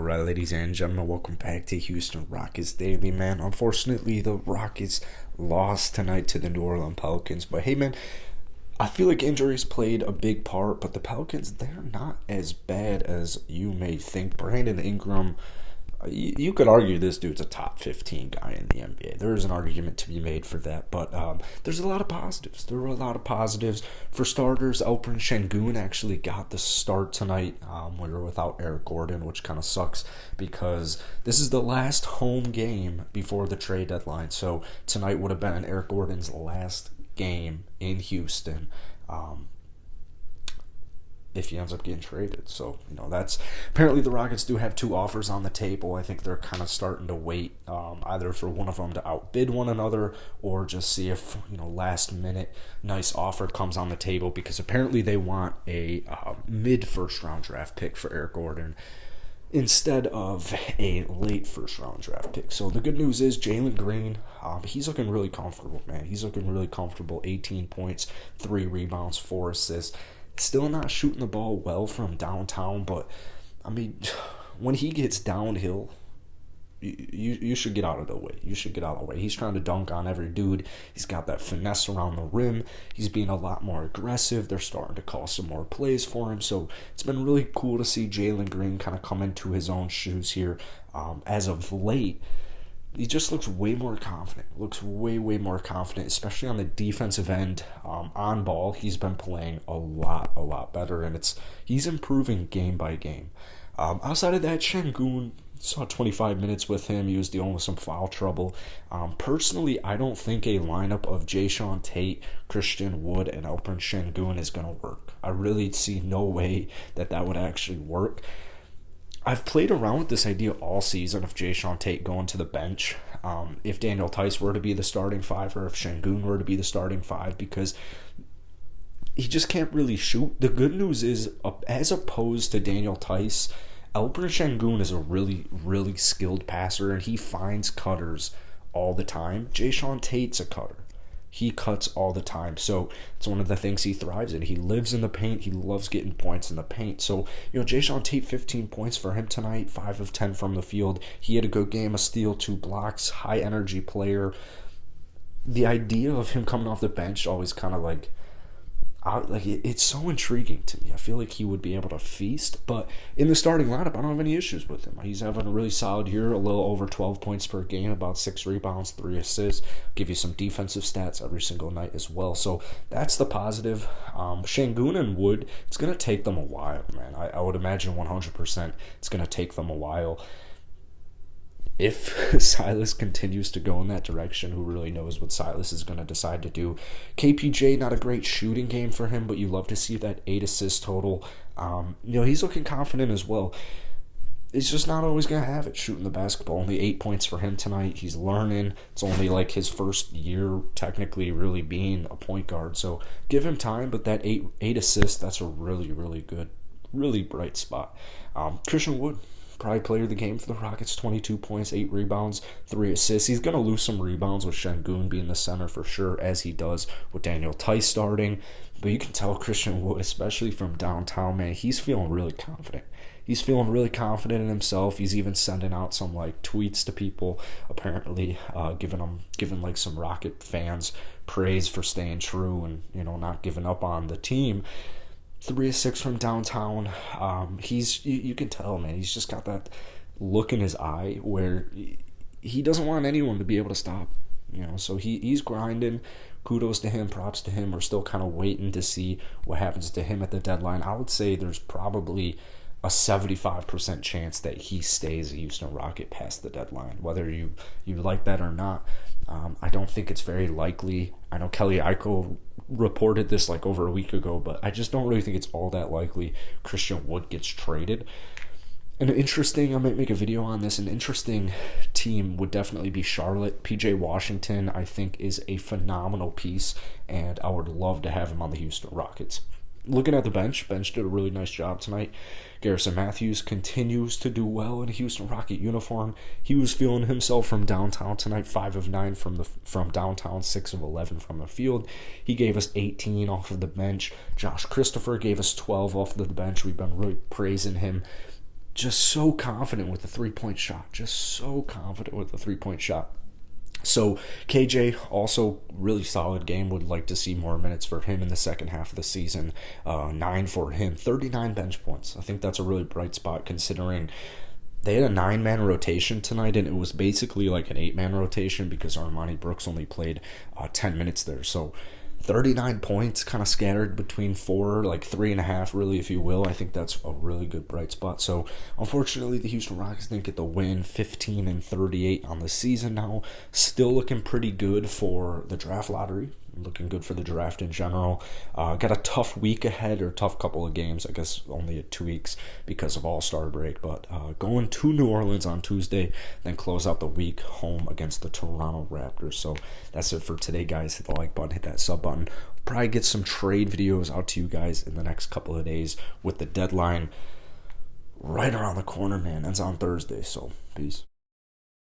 Alright, ladies and gentlemen, welcome back to Houston Rockets Daily, man. Unfortunately, the Rockets lost tonight to the New Orleans Pelicans. But hey, man, I feel like injuries played a big part, but the Pelicans, they're not as bad as you may think. Brandon Ingram, you could argue this dude's a top 15 guy in the NBA. There is an argument to be made for that, but there's a lot of positives. There were a lot of positives. For starters, Alperen Sengun actually got the start tonight. We were without Eric Gordon, which kind of sucks because this is the last home game before the trade deadline. So tonight would have been Eric Gordon's last game in Houston. If he ends up getting traded. So, that's apparently the Rockets do have two offers on the table. I think they're kind of starting to wait either for one of them to outbid one another or just see if, last minute nice offer comes on the table, because apparently they want a mid first round draft pick for Eric Gordon instead of a late first round draft pick. So the good news is Jalen Green, he's looking really comfortable, man. He's looking really comfortable. 18 points, 3 rebounds, 4 assists. Still not shooting the ball well from downtown, but, when he gets downhill, you should get out of the way. You should get out of the way. He's trying to dunk on every dude. He's got that finesse around the rim. He's being a lot more aggressive. They're starting to call some more plays for him. So it's been really cool to see Jalen Green kind of come into his own shoes here. As of late, he just looks way more confident. Looks way more confident, especially on the defensive end. On ball, he's been playing a lot better, and he's improving game by game. Outside of that, Sengun, saw 25 minutes with him. He was dealing with some foul trouble. Personally, I don't think a lineup of Jae'Sean Tate, Christian Wood, and Alperen Sengun is going to work. I really see no way that would actually work. I've played around with this idea all season of Jae'Sean Tate going to the bench. If Daniel Theis were to be the starting five, or if Sengun were to be the starting five, because he just can't really shoot. The good news is, as opposed to Daniel Theis, Alperen Sengun is a really skilled passer, and he finds cutters all the time. Jae'Sean Tate's a cutter. He cuts all the time, so it's one of the things he thrives in. He lives in the paint. He loves getting points in the paint. So, Jae'Sean Tate, 15 points for him tonight, 5 of 10 from the field. He had a good game, a steal, 2 blocks, high-energy player. The idea of him coming off the bench always kind of it's so intriguing to me. I feel like he would be able to feast, but in the starting lineup, I don't have any issues with him. He's having a really solid year, a little over 12 points per game, about 6 rebounds, 3 assists, give you some defensive stats every single night as well. So that's the positive. Sengun and Wood, it's going to take them a while, man. I would imagine 100% it's going to take them a while. If Silas continues to go in that direction, who really knows what Silas is going to decide to do. KPJ, not a great shooting game for him, but you love to see that 8 assist total. He's looking confident as well. He's just not always going to have it shooting the basketball. Only 8 points for him tonight. He's learning. It's only like his first year technically really being a point guard. So give him time, but that 8 assists, that's a really good, really bright spot. Christian Wood, probably player of the game for the Rockets, 22 points, 8 rebounds, 3 assists. He's going to lose some rebounds with Sengun being the center for sure, as he does with Daniel Theis starting. But you can tell Christian Wood, especially from downtown, man, he's feeling really confident. He's feeling really confident in himself. He's even sending out some tweets to people, apparently giving some Rocket fans praise for staying true and not giving up on the team. 3 of 6 from downtown. You can tell, man, he's just got that look in his eye where he doesn't want anyone to be able to stop. So he's grinding. Kudos to him, props to him. We're still kind of waiting to see what happens to him at the deadline. I would say there's probably a 75% chance that he stays a Houston Rocket past the deadline, whether you like that or not. I don't think it's very likely. I know Kelly Eichel reported this over a week ago, but I just don't really think it's all that likely Christian Wood gets traded. I might make a video on this, an interesting team would definitely be Charlotte. PJ Washington, I think, is a phenomenal piece, and I would love to have him on the Houston Rockets. Looking at the bench did a really nice job tonight. Garrison Matthews continues to do well in a Houston Rocket uniform. He was feeling himself from downtown tonight, 5 of 9 from downtown, 6 of 11 from the field. He gave us 18 off of the bench. Josh Christopher gave us 12 off of the bench. We've been really praising him just so confident with the 3-point shot. Just so confident with the 3-point shot. So KJ, also really solid game. Would like to see more minutes for him in the second half of the season. 9 for him, 39 bench points. I think that's a really bright spot considering they had a 9-man rotation tonight, and it was basically like an 8-man rotation because Armani Brooks only played 10 minutes there. So 39 points kind of scattered between 3.5 really, if you will. I think that's a really good bright spot. So unfortunately the Houston Rockets didn't get the win. 15-38 on the season now. Still looking pretty good for the draft lottery. Looking good for the draft in general. Got a tough week ahead, or tough couple of games. I guess only 2 weeks because of All-Star break. But going to New Orleans on Tuesday, then close out the week home against the Toronto Raptors. So that's it for today, guys. Hit the like button, hit that sub button. Probably get some trade videos out to you guys in the next couple of days with the deadline right around the corner, man. That's on Thursday. So peace.